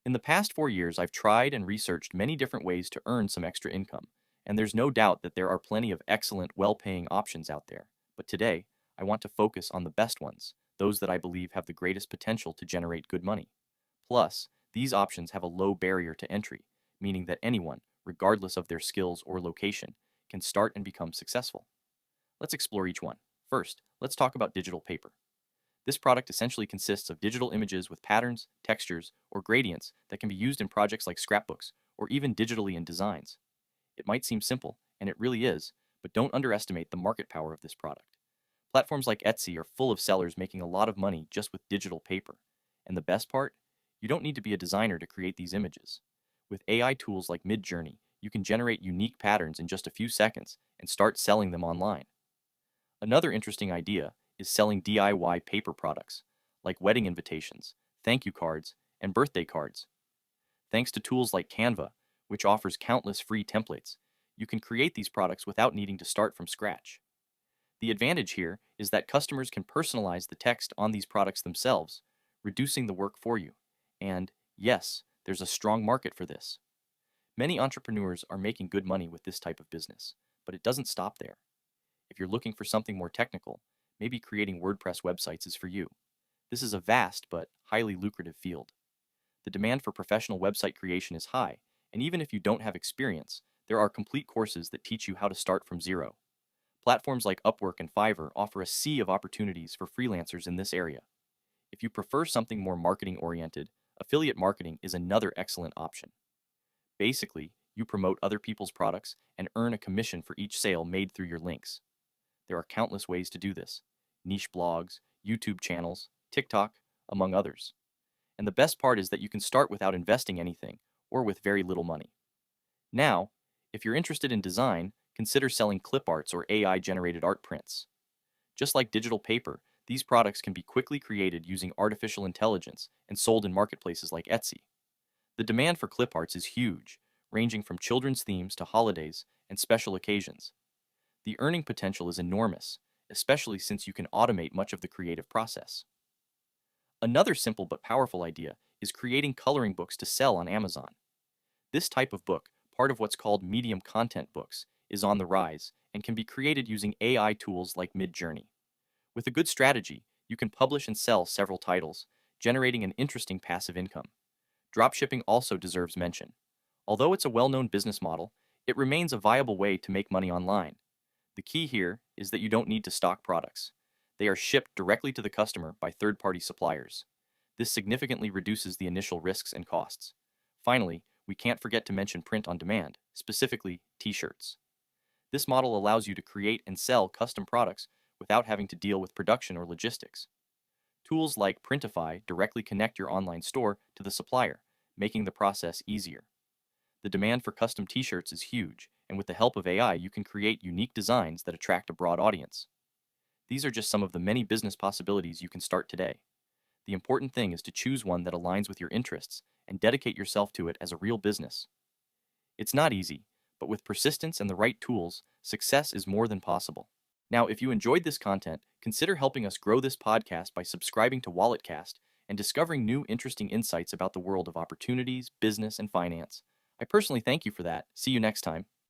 In the past 4 years, I've tried and researched many different ways to earn some extra income, and there's no doubt that there are plenty of excellent, well paying options out there. But today, I want to focus on the best ones, those that I believe have the greatest potential to generate good money. Plus, these options have a low barrier to entry, meaning that anyone, regardless of their skills or location, can start and become successful. Let's explore each one. First, let's talk about digital paper. This product essentially consists of digital images with patterns, textures, or gradients that can be used in projects like scrapbooks or even digitally in designs. It might seem simple, and it really is, but don't underestimate the market power of this product. Platforms like Etsy are full of sellers making a lot of money just with digital paper. And the best part? You don't need to be a designer to create these images. With AI tools like MidJourney, you can generate unique patterns in just a few seconds and start selling them online. Another interesting idea is selling DIY paper products, like wedding invitations, thank you cards, and birthday cards. Thanks to tools like Canva, which offers countless free templates, you can create these products without needing to start from scratch. The advantage here is that customers can personalize the text on these products themselves, reducing the work for you. And yes, there's a strong market for this. Many entrepreneurs are making good money with this type of business, but it doesn't stop there. If you're looking for something more technical, maybe creating WordPress websites is for you. This is a vast but highly lucrative field. The demand for professional website creation is high, and even if you don't have experience, there are complete courses that teach you how to start from zero. Platforms like Upwork and Fiverr offer a sea of opportunities for freelancers in this area. If you prefer something more marketing oriented, affiliate marketing is another excellent option. Basically, you promote other people's products and earn a commission for each sale made through your links. There are countless ways to do this: niche blogs, YouTube channels, TikTok, among others. And the best part is that you can start without investing anything or with very little money. Now, if you're interested in design, consider selling clip arts or AI generated art prints. Just like digital paper, these products can be quickly created using artificial intelligence and sold in marketplaces like Etsy. The demand for clip arts is huge, ranging from children's themes to holidays and special occasions. The earning potential is enormous, especially since you can automate much of the creative process. Another simple but powerful idea is creating coloring books to sell on Amazon. This type of book, part of what's called medium content books, is on the rise and can be created using AI tools like MidJourney. With a good strategy, you can publish and sell several titles, generating an interesting passive income. Dropshipping also deserves mention. Although it's a well-known business model, it remains a viable way to make money online. The key here is that you don't need to stock products. They are shipped directly to the customer by third-party suppliers. This significantly reduces the initial risks and costs. Finally, we can't forget to mention print on demand, specifically t-shirts. This model allows you to create and sell custom products without having to deal with production or logistics. Tools like Printify directly connect your online store to the supplier, making the process easier. The demand for custom t-shirts is huge, and with the help of AI, you can create unique designs that attract a broad audience. These are just some of the many business possibilities you can start today. The important thing is to choose one that aligns with your interests and dedicate yourself to it as a real business. It's not easy, but with persistence and the right tools, success is more than possible. Now, if you enjoyed this content, consider helping us grow this podcast by subscribing to WalletCast and discovering new interesting insights about the world of opportunities, business, and finance. I personally thank you for that. See you next time.